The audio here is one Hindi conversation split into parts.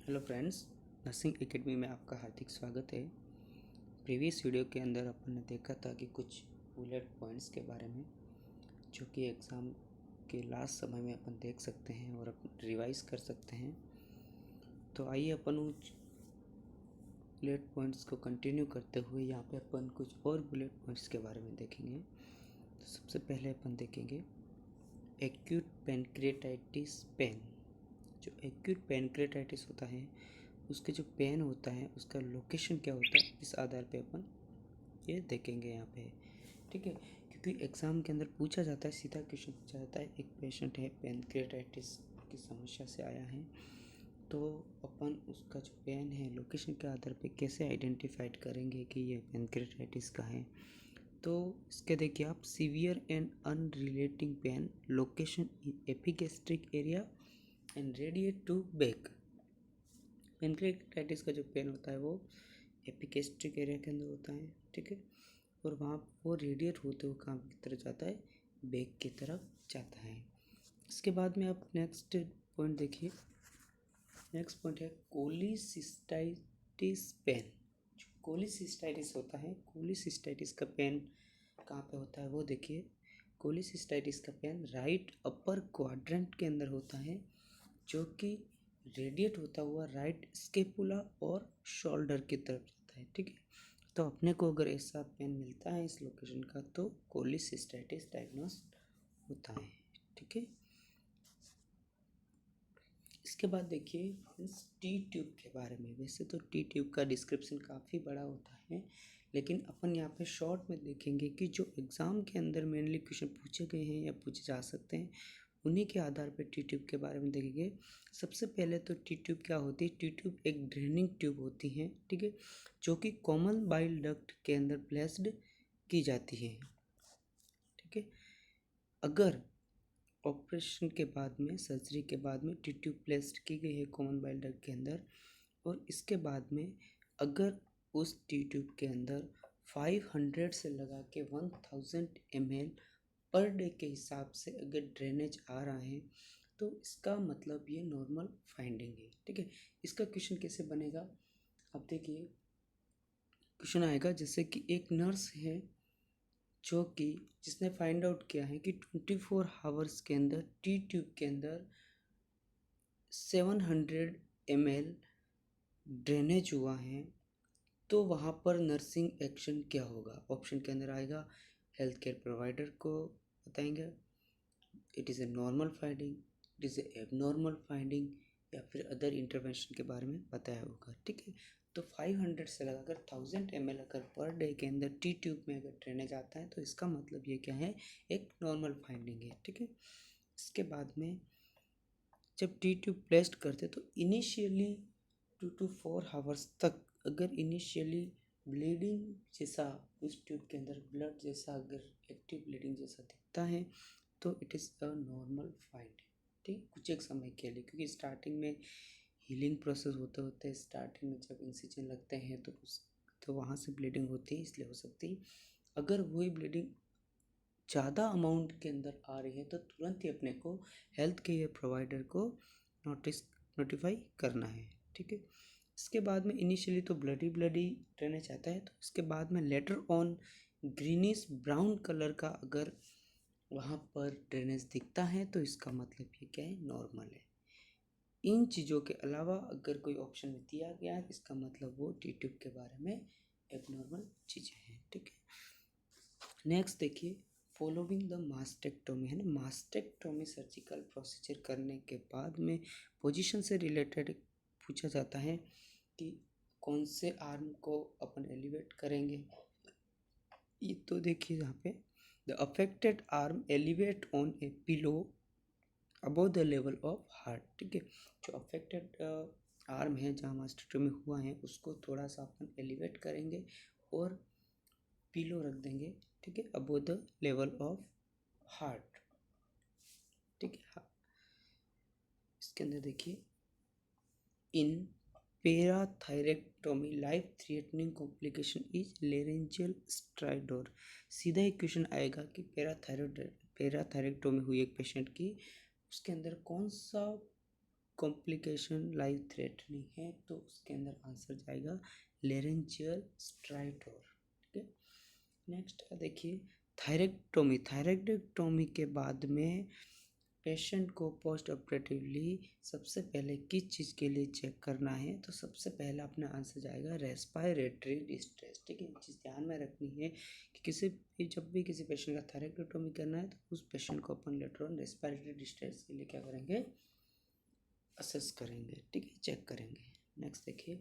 हेलो फ्रेंड्स, नर्सिंग एकेडमी में आपका हार्दिक स्वागत है। प्रीवियस वीडियो के अंदर अपन ने देखा था कि कुछ बुलेट पॉइंट्स के बारे में जो कि एग्ज़ाम के लास्ट समय में अपन देख सकते हैं और अपन रिवाइज कर सकते हैं। तो आइए अपन उन बुलेट पॉइंट्स को कंटिन्यू करते हुए यहाँ पे अपन कुछ और बुलेट पॉइंट्स के बारे में देखेंगे। तो सबसे पहले अपन देखेंगे एक्यूट पैनक्रिएटाइटिस पेन। जो एक्यूट पैनक्रिएटाइटिस होता है उसके जो पेन होता है उसका लोकेशन क्या होता है, इस आधार पे अपन ये देखेंगे यहाँ पे। ठीक है, क्योंकि एग्ज़ाम के अंदर पूछा जाता है, सीधा क्वेश्चन पूछा जाता है, एक पेशेंट है पैनक्रिएटाइटिस की समस्या से आया है, तो अपन उसका जो पेन है लोकेशन के आधार पे कैसे आइडेंटिफाइड करेंगे कि ये पैनक्रिएटाइटिस का है। तो इसके देखिए आप, severe and unrelenting pain, location in epigastric area and radiate to back. Pancreatitis का जो पेन होता है वो एपिगैस्ट्रिक एरिया के अंदर होता है, ठीक है, और वहाँ वो रेडिएट होते हुए कहाँ की तरफ जाता है, बैक की तरफ जाता है। इसके बाद में आप नेक्स्ट पॉइंट देखिए। नेक्स्ट पॉइंट है कोलिसिस्टाइटिस पेन। जो कोलिसिस्टाइटिस होता है, कोलिसिस्टाइटिस का पेन कहाँ पे होता है वो देखिए। कोलिसिस्टाइटिस का पेन राइट अपर क्वाड्रेंट के अंदर होता है, जो कि रेडिएट होता हुआ राइट स्केपुला और शोल्डर की तरफ जाता है, ठीक है। तो अपने को अगर ऐसा पेन मिलता है इस लोकेशन का तो कोलिसिस्टाइटिस डायग्नोस होता है, ठीक है। इसके बाद देखिए टी ट्यूब के बारे में। वैसे तो टी ट्यूब का डिस्क्रिप्शन काफ़ी बड़ा होता है, लेकिन अपन यहाँ पे शॉर्ट में देखेंगे कि जो एग्ज़ाम के अंदर मेनली क्वेश्चन पूछे गए हैं या पूछे जा सकते हैं, उन्हीं के आधार पर टी ट्यूब के बारे में देखेंगे। सबसे पहले तो टी ट्यूब क्या होती है। टी ट्यूब एक ड्रेनिंग ट्यूब होती है, ठीक है, जो कि कॉमन बाइल डक्ट के अंदर प्लेस्ड की जाती है, ठीक है। अगर ऑपरेशन के बाद में, सर्जरी के बाद में टी ट्यूब प्लेस्ड की गई है कॉमन बाइल डक्ट के अंदर, और इसके बाद में अगर उस टी ट्यूब के अंदर 500 से लगा के 1000 ml पर डे के हिसाब से अगर ड्रेनेज आ रहा है तो इसका मतलब ये नॉर्मल फाइंडिंग है, ठीक है। इसका क्वेश्चन कैसे बनेगा, अब देखिए क्वेश्चन आएगा जैसे कि एक नर्स है जो कि जिसने फाइंड आउट किया है कि 24 आवर्स के अंदर टी ट्यूब के अंदर 700 ml ड्रेनेज हुआ है, तो वहाँ पर नर्सिंग एक्शन क्या होगा। ऑप्शन के अंदर आएगा हेल्थ केयर प्रोवाइडर को बताएंगे it is a normal finding, it is a abnormal finding, या फिर अदर इंटरवेंशन के बारे में बताया होगा, ठीक है। तो 500 से लगाकर 1000 ml अगर पर डे के अंदर टी ट्यूब में अगर ड्रेनेज आता है तो इसका मतलब ये क्या है, एक नॉर्मल फाइंडिंग है, ठीक है। इसके बाद में जब टी ट्यूब प्लेस्ड करते तो इनिशियली 2 to 4 आवर्स तक अगर इनिशियली ब्लीडिंग जैसा उस ट्यूब के अंदर ब्लड जैसा अगर एक्टिव ब्लीडिंग जैसा दिखता है तो it is a normal find, ठीक, कुछ एक समय के लिए, क्योंकि स्टार्टिंग में हीलिंग प्रोसेस होते होते स्टार्टिंग में जब इंसिजन लगते हैं तो वहाँ से ब्लीडिंग होती है, इसलिए हो सकती है। अगर वही ब्लीडिंग ज़्यादा अमाउंट के अंदर आ रही है तो तुरंत ही अपने को हेल्थ केयर प्रोवाइडर को नोटिफाई करना है, ठीक है। इसके बाद में इनिशियली तो ब्लडी ड्रेनेज आता है, तो इसके बाद में later on greenish brown colour का अगर वहाँ पर ड्रेनेज दिखता है तो इसका मतलब ये क्या है, नॉर्मल है। इन चीज़ों के अलावा अगर कोई ऑप्शन में दिया गया है इसका मतलब वो टी ट्यूब के बारे में एबनॉर्मल चीज़ें हैं, ठीक है। नेक्स्ट देखिए, फॉलोइंग द मास्टेक्टोमी है ना। मास्टेक्टोमी सर्जिकल प्रोसीजर करने के बाद में पोजीशन से रिलेटेड पूछा जाता है कि कौन से आर्म को अपन एलिवेट करेंगे। ये तो देखिए यहाँ पे, the affected arm elevate on A pillow above the level of heart, ठीक है। जो अफेक्टेड आर्म है जहाँ मास्टेक्टोमी हुआ है उसको थोड़ा सा अपन एलिवेट करेंगे और पिलो रख देंगे, ठीक है, above the level of heart, ठीक है। इसके अंदर देखिए, in parathyroidectomy life threatening complication is laryngeal stridor. सीधा एक क्वेश्चन आएगा कि पैराथायरेक्टोमी हुई एक पेशेंट की, उसके अंदर कौन सा कॉम्प्लिकेशन लाइफ थ्रेटनिंग है तो उसके अंदर आंसर जाएगा लेरेंजियल स्ट्राइटोर। ठीक है, नेक्स्ट देखिए थायरेक्टोमी। थायरेक्टोमी के बाद में पेशेंट को पोस्ट ऑपरेटिवली सबसे पहले किस चीज़ के लिए चेक करना है, तो सबसे पहला अपना आंसर जाएगा रेस्पायरेटरी डिस्ट्रेस। ठीक है, चीज़ ध्यान में रखनी है कि जब भी किसी पेशेंट का थायरेक्टोमी करना है तो उस पेशेंट को अपन लेटर ऑन रेस्पायरेटरी डिस्ट्रेस के लिए क्या करेंगे, असेस करेंगे। ठीक है, चेक करेंगे। नेक्स्ट देखिए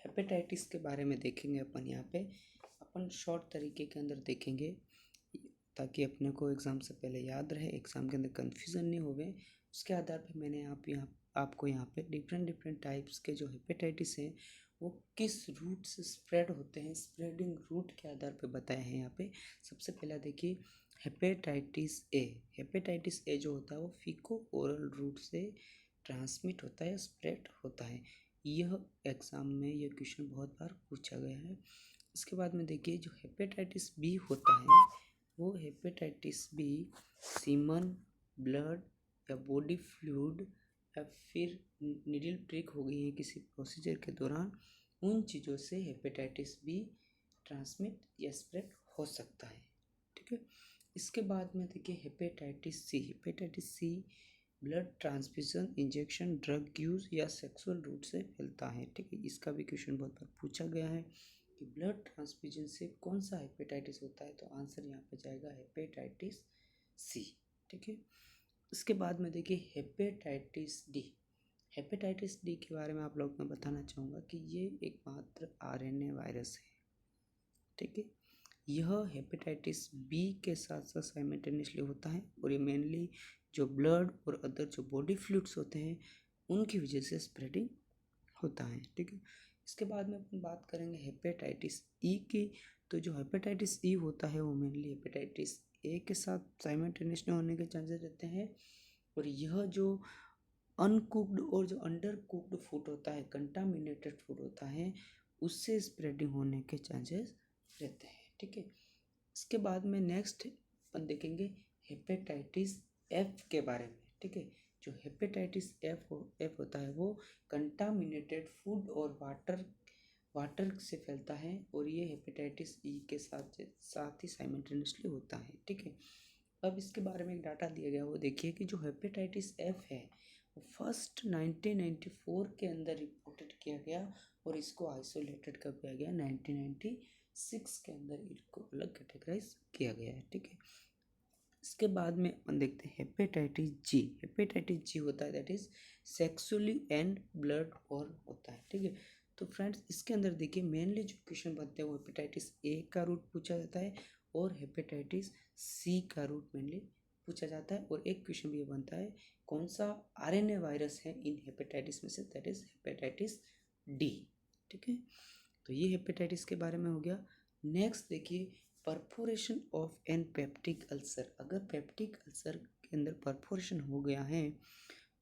हेपेटाइटिस के बारे में देखेंगे अपन। यहाँ पे अपन शॉर्ट तरीके के अंदर देखेंगे ताकि अपने को एग्ज़ाम से पहले याद रहे, एग्ज़ाम के अंदर कन्फ्यूज़न नहीं होवे। उसके आधार पे मैंने आपको यहाँ पे डिफरेंट टाइप्स के जो हेपेटाइटिस हैं वो किस रूट से स्प्रेड होते हैं, स्प्रेडिंग रूट के आधार पे बताए हैं यहाँ पे। सबसे पहला देखिए हेपेटाइटिस ए। हेपेटाइटिस ए जो होता है वो फीको ओरल रूट से ट्रांसमिट होता है, स्प्रेड होता है। यह एग्ज़ाम में यह क्वेश्चन बहुत बार पूछा गया है। इसके बाद में देखिए जो हेपेटाइटिस बी होता है वो हेपेटाइटिस बी सीमन, ब्लड या बॉडी फ्लूइड या फिर नीडल प्रिक हो गई है किसी प्रोसीजर के दौरान, उन चीज़ों से हेपेटाइटिस बी ट्रांसमिट या स्प्रेड हो सकता है। ठीक है, इसके बाद में देखिए hepatitis C. Hepatitis C blood transfusion, injection, drug use या सेक्सुअल रूट से फैलता है। ठीक है, इसका भी क्वेश्चन बहुत बार पूछा गया है कि ब्लड ट्रांसफ्यूजन से कौन सा हेपेटाइटिस होता है, तो आंसर यहाँ पे जाएगा हेपेटाइटिस सी। ठीक है, इसके बाद में देखिए हेपेटाइटिस डी। हेपेटाइटिस डी के बारे में आप लोग मैं बताना चाहूँगा कि ये एकमात्र आरएनए वायरस है। ठीक है, यह हेपेटाइटिस बी के साथ साथ साइमल्टेनियसली होता है और ये मेनली जो ब्लड और अदर जो बॉडी फ्लूइड्स होते हैं उनकी वजह से स्प्रेडिंग होता है। ठीक है, इसके बाद में अपन बात करेंगे हेपेटाइटिस ई की। तो जो हेपेटाइटिस ई होता है वो मेनली हेपेटाइटिस ए के साथ साइमल्टेनियसली होने के चांसेस रहते हैं और यह जो अनकुक्ड और जो अंडर कुक्ड फूड होता है, कंटामिनेटेड फूड होता है, उससे स्प्रेडिंग होने के चांसेस रहते हैं। ठीक है, इसके बाद में नेक्स्ट अपन देखेंगे हेपेटाइटिस एफ के बारे में। ठीक है, जो हेपेटाइटिस एफ होता है वो कंटामिनेटेड फूड और वाटर से फैलता है और ये हेपेटाइटिस ई के साथ ही साइमल्टेनियसली होता है। ठीक है, अब इसके बारे में एक डाटा दिया गया वो देखिए कि जो हेपेटाइटिस एफ है वो फर्स्ट 1994 के अंदर रिपोर्टेड किया गया और इसको आइसोलेटेड कर दिया गया 1996 के अंदर, इसको अलग कैटेगराइज किया गया है। ठीक है, इसके बाद में अपन देखते हैं हेपेटाइटिस जी। हेपेटाइटिस जी होता है that is sexually and blood और होता है। ठीक है, तो फ्रेंड्स इसके अंदर देखिए मेनली जो क्वेश्चन बनते हैं वो हेपेटाइटिस ए का रूट पूछा जाता है और हेपेटाइटिस सी का रूट मेनली पूछा जाता है और एक क्वेश्चन भी बनता है कौन सा आरएनए वायरस है इन हेपेटाइटिस में से, दैट इज हेपेटाइटिस डी। ठीक है, तो ये हेपेटाइटिस के बारे में हो गया। नेक्स्ट देखिए perforation of an peptic ulcer. अगर पेप्टिक अल्सर के अंदर परफोरेशन हो गया है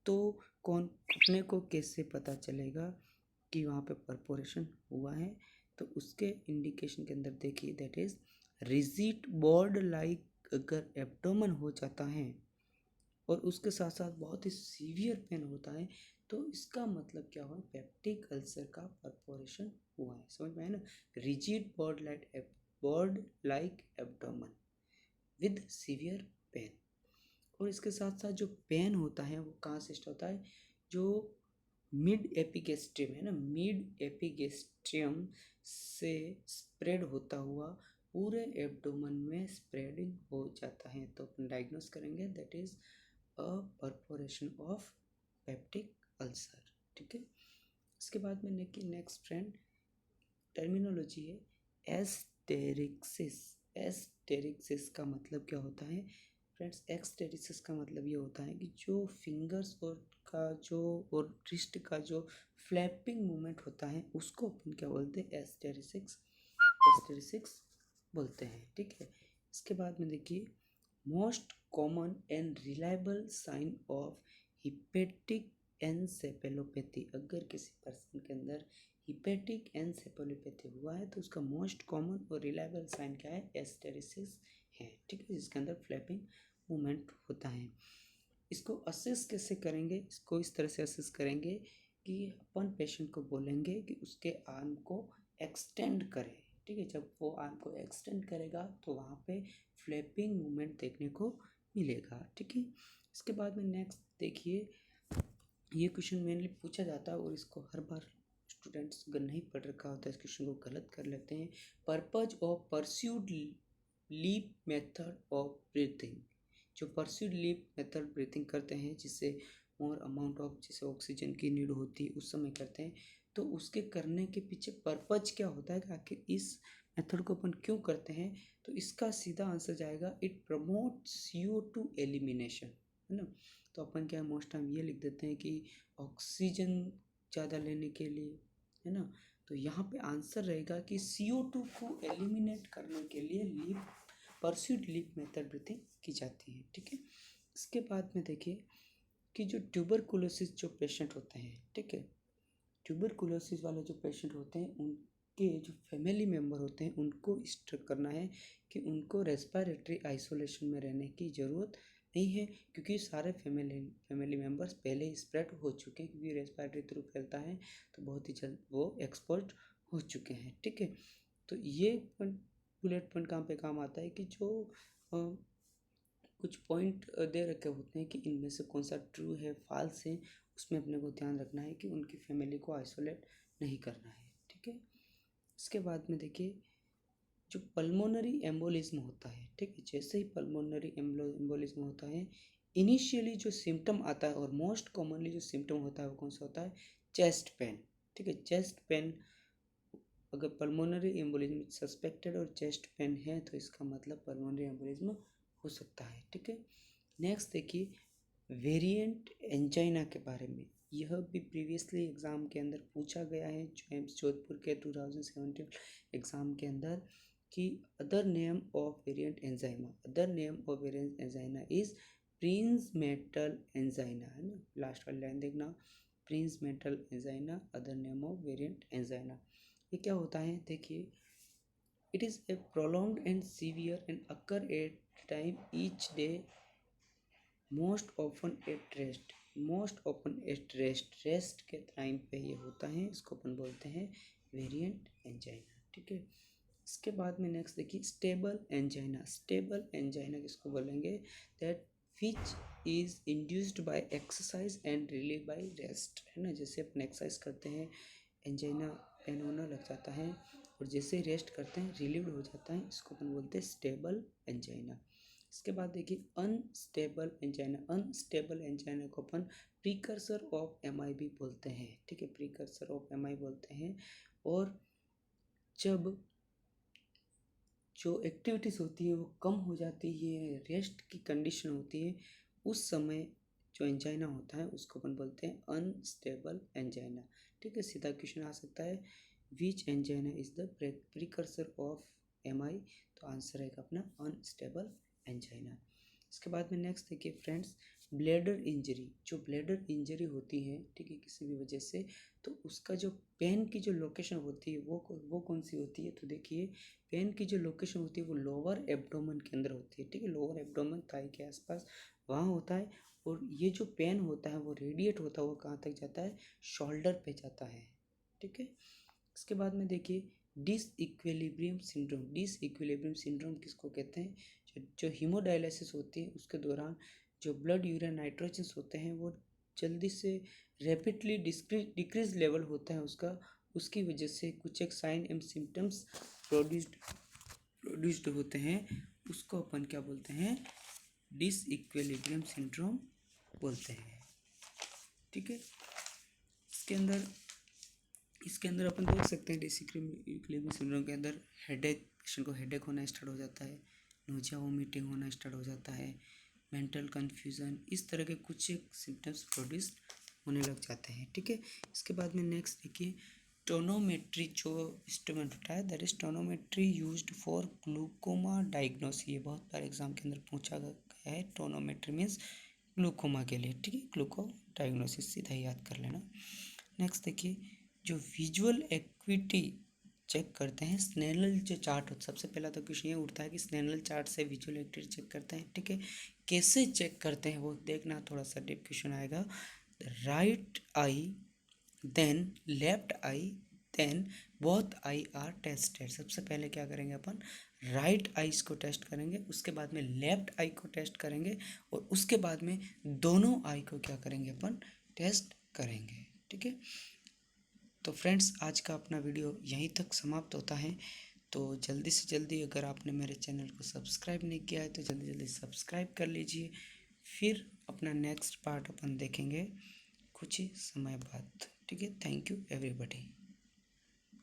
तो कौन अपने को कैसे पता चलेगा कि वहाँ पे परफोरेशन हुआ है, तो उसके इंडिकेशन के अंदर देखिए that is rigid board like. अगर एब्डोमेन हो जाता है और उसके साथ साथ बहुत ही सीवियर पेन होता है तो इसका मतलब क्या हुआ, पेप्टिक अल्सर का परफोरेशन हुआ है। समझ में आया ना, rigid board like abdomen with severe pain. और इसके साथ साथ जो पेन होता है वो कहाँ से स्टार्ट होता है, जो मिड एपिगेस्ट्रियम है ना, मिड एपिगेस्ट्रियम से स्प्रेड होता हुआ पूरे एब्डोमेन में स्प्रेडिंग हो जाता है, तो अपन डायग्नोस करेंगे that is a perforation of peptic ulcer. ठीक है, इसके बाद में नेक्स्ट फ्रेंड टर्मिनोलॉजी है एस्टेरिक्सिस। एस्टेरिक्सिस का मतलब क्या होता है फ्रेंड्स, एस्टेरिक्सिस का मतलब ये होता है कि जो फिंगर्स और रिस्ट का जो फ्लैपिंग मूवमेंट होता है उसको अपन क्या बोलते हैं, एस्टेरिक्सिस बोलते हैं। ठीक है, इसके बाद में देखिए most common and reliable sign of hepatic encephalopathy. अगर किसी पर्सन के अंदर हिपेटिक एनसेफेलोपैथी हुआ है तो उसका मोस्ट कॉमन और रिलायबल साइन क्या है, एस्टेरिसिस है। ठीक है, जिसके अंदर फ्लैपिंग मूवमेंट होता है। इसको असेस कैसे करेंगे? इसको इस तरह से असेस करेंगे कि अपन पेशेंट को बोलेंगे कि उसके आर्म को एक्सटेंड करे, ठीक है। जब वो आर्म को एक्सटेंड करेगा तो वहाँ पे फ्लैपिंग मूवमेंट देखने को मिलेगा, ठीक है। इसके बाद में नेक्स्ट देखिए, ये क्वेश्चन मेनली पूछा जाता है और इसको हर बार स्टूडेंट्स अगर नहीं पढ़ रखा होता है इस क्वेश्चन को गलत कर लेते हैं। Purpose of pursed lip method of breathing, जो परस्यूड लीप मेथड ब्रीथिंग करते हैं जिससे मोर अमाउंट ऑफ जैसे ऑक्सीजन की नीड होती है उस समय करते हैं, तो उसके करने के पीछे पर्पज क्या होता है कि आखिर इस मेथड को अपन क्यों करते हैं? तो इसका सीधा आंसर जाएगा इट प्रमोट CO2 एलिमिनेशन, है ना। तो अपन क्या मोस्ट टाइम ये लिख देते हैं कि ऑक्सीजन ज़्यादा लेने के लिए, है ना। तो यहाँ पे आंसर रहेगा कि CO2 को एलिमिनेट करने के लिए lip pursed lip method breathing की जाती है, ठीक है। इसके बाद में देखिए कि जो ट्यूबरकुलोसिस जो पेशेंट होते हैं, ठीक है, ट्यूबरकुलोसिस वाले जो पेशेंट होते हैं उनके जो फैमिली मेम्बर होते हैं उनको इंस्ट्रक्ट करना है कि उनको रेस्पिरेटरी आइसोलेशन में रहने की ज़रूरत नहीं है, क्योंकि सारे फैमिली मेम्बर्स पहले ही स्प्रेड हो चुके हैं, क्योंकि रेस्पिरेटरी थ्रू फैलता है तो बहुत ही जल्द वो एक्सपोर्ट हो चुके हैं, ठीक है। तो ये बुलेट पॉइंट कहाँ पे काम आता है कि जो कुछ पॉइंट दे रखे होते हैं कि इनमें से कौन सा ट्रू है फॉल्स है, उसमें अपने को ध्यान रखना है कि उनकी फैमिली को आइसोलेट नहीं करना है, ठीक है। इसके बाद में देखिए जो पल्मोनरी एम्बोलिज्म होता है, ठीक है, जैसे ही पल्मोनरी एम्बोलिज्म होता है इनिशियली जो सिम्टम आता है और मोस्ट कॉमनली जो सिम्टम होता है वो कौन सा होता है? चेस्ट पेन, ठीक है। चेस्ट पेन, अगर पल्मोनरी एम्बोलिज्म सस्पेक्टेड और चेस्ट पेन है तो इसका मतलब पल्मोनरी एम्बोलिज्म हो सकता है, ठीक है। नेक्स्ट देखिए वेरिएंट एंजाइना के बारे में, यह भी प्रीवियसली एग्ज़ाम के अंदर पूछा गया है एम्स जोधपुर के 2017 एग्ज़ाम के अंदर कि other name of variant angina, other name of variant angina is Prince metal angina, है ना। लास्ट वाली लाइन देखना, Prince metal angina other name of variant angina. ये क्या होता है देखिए, it is a prolonged and severe and occur at time each day most often at rest, most often at rest, rest के टाइम पे ये होता है, इसको अपन बोलते हैं वेरिएंट एंजाइना, ठीक है। इसके बाद में नेक्स्ट देखिए स्टेबल एंजाइना, स्टेबल एंजाइना किसको बोलेंगे? That which is induced by exercise and relieve by rest, है ना। जैसे अपन एक्सरसाइज करते हैं एंजाइना पेन होना लग जाता है और जैसे ही रेस्ट करते हैं रिलीव हो जाता है, इसको अपन बोलते हैं स्टेबल एंजाइना। इसके बाद देखिए अनस्टेबल एंजाइना, अनस्टेबल एंजाइना को अपन प्रीकर्सर ऑफ MI भी बोलते हैं, ठीक है, प्रीकर्सर ऑफ MI बोलते हैं। और जब जो एक्टिविटीज़ होती है वो कम हो जाती है, रेस्ट की कंडीशन होती है, उस समय जो एंजाइना होता है उसको अपन बोलते हैं अनस्टेबल एंजाइना, ठीक है। सीधा क्वेश्चन आ सकता है which angina is the precursor of MI, तो आंसर रहेगा अपना अनस्टेबल एंजाइना। इसके बाद में नेक्स्ट देखिए फ्रेंड्स ब्लैडर इंजरी, जो ब्लैडर इंजरी होती है, ठीक है, किसी भी वजह से, तो उसका जो पेन की जो लोकेशन होती है वो कौन सी होती है? तो देखिए पेन की जो लोकेशन होती है वो लोअर एब्डोमेन के अंदर होती है, ठीक है, लोअर एब्डोमेन थाई के आसपास वहाँ होता है। और ये जो पेन होता है वो रेडिएट होता है, वो कहाँ तक जाता है? शोल्डर पे जाता है, ठीक है। इसके बाद में देखिए डिसइक्विलिब्रियम सिंड्रोम, डिसइक्विलिब्रियम सिंड्रोम किसको कहते हैं? जो हीमोडायलिसिस होती है उसके दौरान जो ब्लड यूरिन नाइट्रोजन्स होते हैं वो जल्दी से रैपिडली डिक्रीज लेवल होता है उसका, उसकी वजह से कुछ एक साइन एंड सिम्टम्स प्रोड्यूस्ड होते हैं, उसको अपन क्या बोलते हैं? डिसइक्विलिब्रियम सिंड्रोम बोलते हैं, ठीक है। इसके अंदर अपन देख सकते हैं डिसइक्विलिब्रियम सिंड्रोम के अंदर हेडेक, पेशेंट को हेडेक होना स्टार्ट हो जाता है, नोजिया वोमिटिंग होना स्टार्ट हो जाता है, मेंटल कन्फ्यूज़न, इस तरह के कुछ एक सिम्टम्स प्रोड्यूस होने लग जाते हैं, ठीक है। इसके बाद में नेक्स्ट देखिए टोनोमेट्री जो इंस्ट्रूमेंट होता है that is tonometry used for glaucoma diagnosis, ये बहुत बार एग्जाम के अंदर पूछा गया है। टोनोमेट्री मीन्स ग्लूकोमा के लिए, ठीक है, ग्लूको डायग्नोसिस सीधा याद कर लेना। नेक्स्ट देखिए जो विजुअल एक्विटी चेक करते हैं स्नेनल जो चार्ट, सबसे पहला तो क्वेश्चन ये उठता है कि स्नेनल चार्ट से विजुअल एक्टिविटी चेक करते हैं, ठीक है। कैसे चेक करते हैं वो देखना, थोड़ा सा डिप क्वेश्चन आएगा। Right eye, then left eye, then both eye are tested. सबसे पहले क्या करेंगे अपन, राइट आईज को टेस्ट करेंगे, उसके बाद में लेफ्ट आई को टेस्ट करेंगे, और उसके बाद में दोनों आई को क्या करेंगे अपन, टेस्ट करेंगे। ठीक है, तो फ्रेंड्स आज का अपना वीडियो यहीं तक समाप्त होता है। तो जल्दी से जल्दी अगर आपने मेरे चैनल को सब्सक्राइब नहीं किया है तो जल्दी जल्दी सब्सक्राइब कर लीजिए। फिर अपना नेक्स्ट पार्ट अपन देखेंगे कुछ ही समय बाद। ठीक है, थैंक यू एवरीबॉडी।